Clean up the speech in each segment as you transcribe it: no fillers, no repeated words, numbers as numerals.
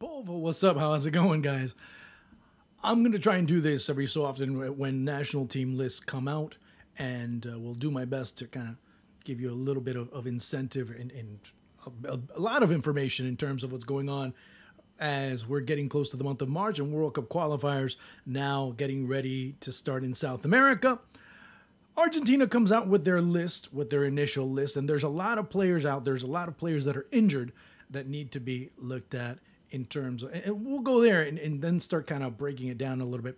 Polvo, what's up? How's it going, guys? I'm going to try and do this every so often when national team lists come out, and we'll do my best to kind of give you a little bit of incentive and a lot of information in terms of what's going on as we're getting close to the month of March and World Cup qualifiers now getting ready to start in South America. Argentina comes out with their list, with their initial list, and there's a lot of players out. There's a lot of players that are injured that need to be looked at in terms of, and we'll go there and then start kind of breaking it down a little bit.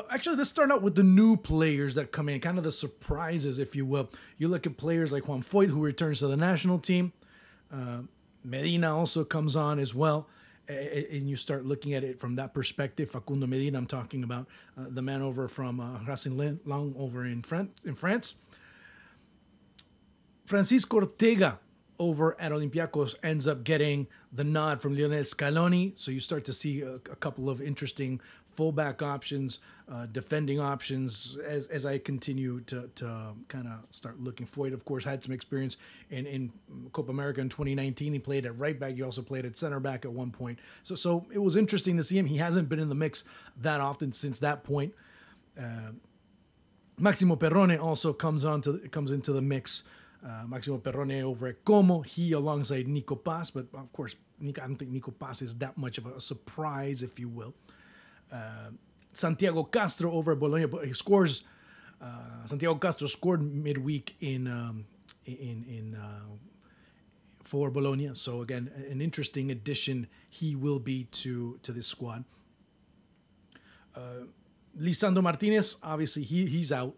Actually, let's start out with the new players that come in, kind of the surprises, if you will. You look at players like Juan Foyth, who returns to the national team. Medina also comes on as well. And you start looking at it from that perspective. Facundo Medina, I'm talking about the man over from Racing Lens over in France. Francisco Ortega over at Olympiacos ends up getting the nod from Lionel Scaloni. So you start to see a couple of interesting fullback options, defending options as I continue to kind of start looking. Foyt, of course, had some experience in Copa America in 2019. He played at right back. He also played at center back at one point. So it was interesting to see him. He hasn't been in the mix that often since that point. Maximo Perrone also comes into the mix. Maximo Perrone over at Como. He alongside Nico Paz, but of course, I don't think Nico Paz is that much of a surprise, if you will. Santiago Castro over at Bologna, but he scores. Santiago Castro scored midweek for Bologna. So again, an interesting addition he will be to this squad. Lisandro Martinez, obviously he's out.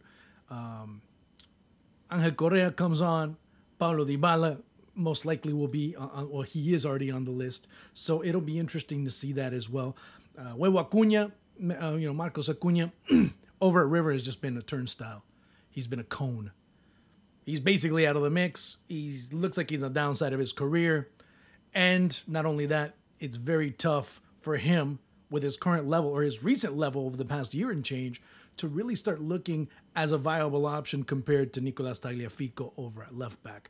Angel Correa comes on. Paulo Dybala most likely will be on, he is already on the list. So it'll be interesting to see that as well. Huevo Acuna, Marcos Acuna, over at River has just been a turnstile. He's been a cone. He's basically out of the mix. He looks like he's on the downside of his career. And not only that, it's very tough for him with his current level or his recent level over the past year and change to really start looking as a viable option compared to Nicolas Tagliafico over at left back.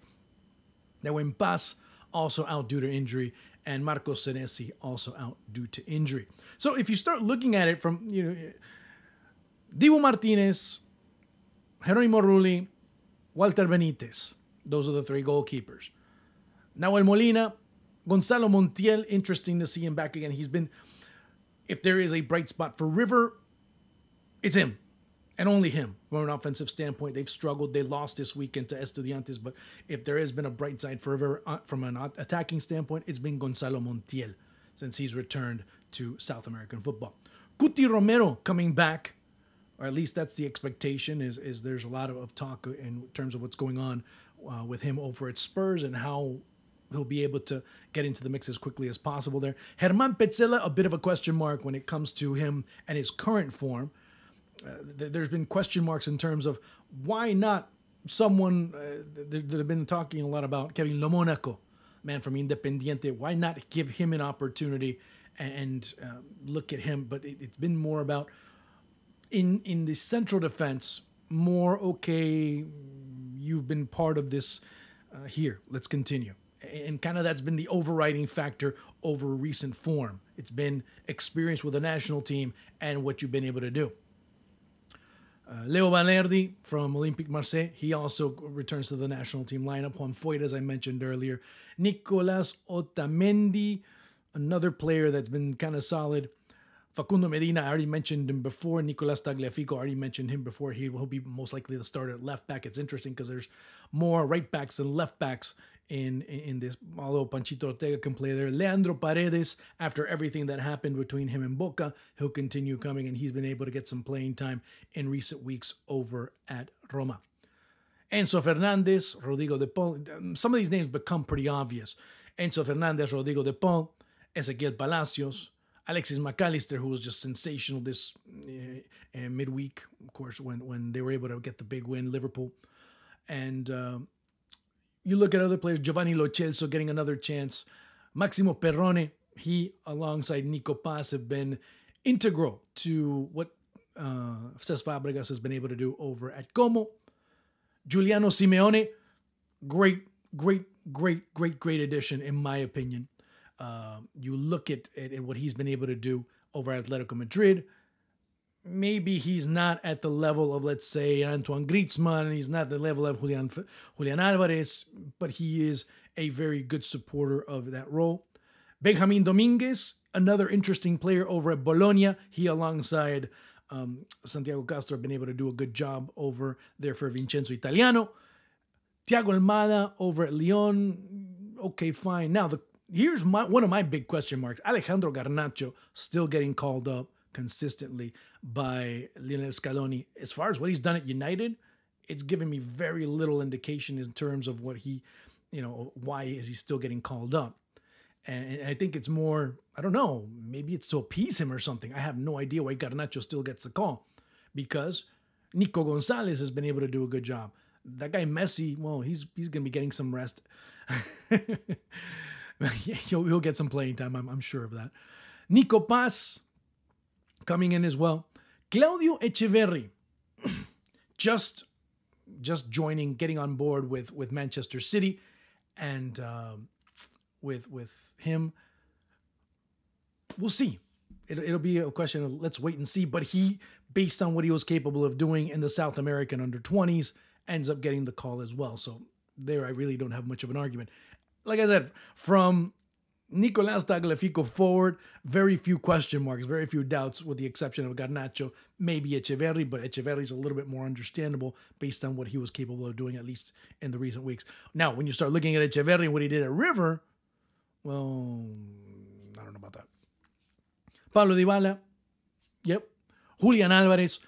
Now, Paz also out due to injury, and Marcos Senesi also out due to injury. So if you start looking at it from, Dibu Martinez, Jeronimo Rulli, Walter Benitez, those are the three goalkeepers. Nahuel Molina, Gonzalo Montiel, interesting to see him back again. He's been, if there is a bright spot for River, it's him. And only him. From an offensive standpoint, they've struggled. They lost this weekend to Estudiantes. But if there has been a bright side for River from an attacking standpoint, it's been Gonzalo Montiel since he's returned to South American football. Cuti Romero coming back, or at least that's the expectation, is there's a lot of talk in terms of what's going on with him over at Spurs and how he'll be able to get into the mix as quickly as possible there. Germán Petzela, a bit of a question mark when it comes to him and his current form. There's been question marks in terms of why not someone that have been talking a lot about Kevin Lomonaco, man from Independiente. Why not give him an opportunity and look at him? But it's been more about in the central defense, more, okay, you've been part of this here. Let's continue. And kind of that's been the overriding factor over recent form. It's been experience with the national team and what you've been able to do. Leo Valerdi from Olympique Marseille, he also returns to the national team lineup. Juan Foyt, as I mentioned earlier. Nicolas Otamendi, another player that's been kind of solid. Facundo Medina, I already mentioned him before. Nicolas Tagliafico, I already mentioned him before. He will be most likely the starter at left back. It's interesting because there's more right backs than left backs in this, although Panchito Ortega can play there. Leandro Paredes, after everything that happened between him and Boca, he'll continue coming, and he's been able to get some playing time in recent weeks over at Roma. Enzo Fernandez, Rodrigo de Paul. Some of these names become pretty obvious. Enzo Fernandez, Rodrigo de Paul, Ezequiel Palacios, Alexis McAllister, who was just sensational this midweek, of course, when they were able to get the big win, Liverpool. And you look at other players, Giovanni Lo Celso getting another chance. Maximo Perrone, he alongside Nico Paz have been integral to what Cesc Fabregas has been able to do over at Como. Giuliano Simeone, great addition in my opinion. You look at what he's been able to do over at Atletico Madrid. Maybe he's not at the level of, let's say, Antoine Griezmann. He's not the level of Julian Alvarez, but he is a very good supporter of that role. Benjamin Dominguez, another interesting player over at Bologna. He, alongside Santiago Castro, have been able to do a good job over there for Vincenzo Italiano. Thiago Almada over at Lyon. Okay, fine. Now, here's one of my big question marks. Alejandro Garnacho still getting called up consistently by Lionel Scaloni. As far as what he's done at United, it's given me very little indication in terms of what he, why is he still getting called up? And I think it's more, I don't know, maybe it's to appease him or something. I have no idea why Garnacho still gets the call, because Nico Gonzalez has been able to do a good job. That guy Messi, well, he's going to be getting some rest. he'll get some playing time, I'm sure of that. Nico Paz coming in as well. Claudio Echeverri just joining, getting on board with Manchester City, and with him, we'll see. It'll be a question of let's wait and see. But he, based on what he was capable of doing in the South American under-20s, ends up getting the call as well. So there, I really don't have much of an argument. Like I said, from Nicolás Tagliafico forward, very few question marks, very few doubts, with the exception of Garnacho, maybe Echeverri, but Echeverri's a little bit more understandable based on what he was capable of doing, at least in the recent weeks. Now, when you start looking at Echeverri and what he did at River, well, I don't know about that. Pablo Dybala, yep. Julian Alvarez,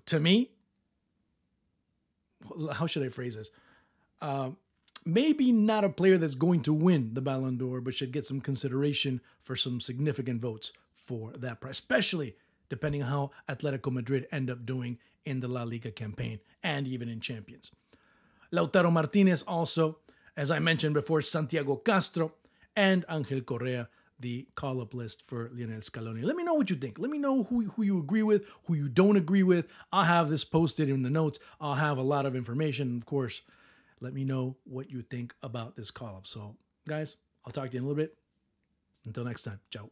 to me, how should I phrase this? Maybe not a player that's going to win the Ballon d'Or, but should get some consideration for some significant votes for that prize, especially depending on how Atletico Madrid end up doing in the La Liga campaign and even in Champions. Lautaro Martinez also, as I mentioned before, Santiago Castro, and Angel Correa, the call-up list for Lionel Scaloni. Let me know what you think. Let me know who you agree with, who you don't agree with. I'll have this posted in the notes. I'll have a lot of information. Of course, let me know what you think about this call-up. So, guys, I'll talk to you in a little bit. Until next time, ciao.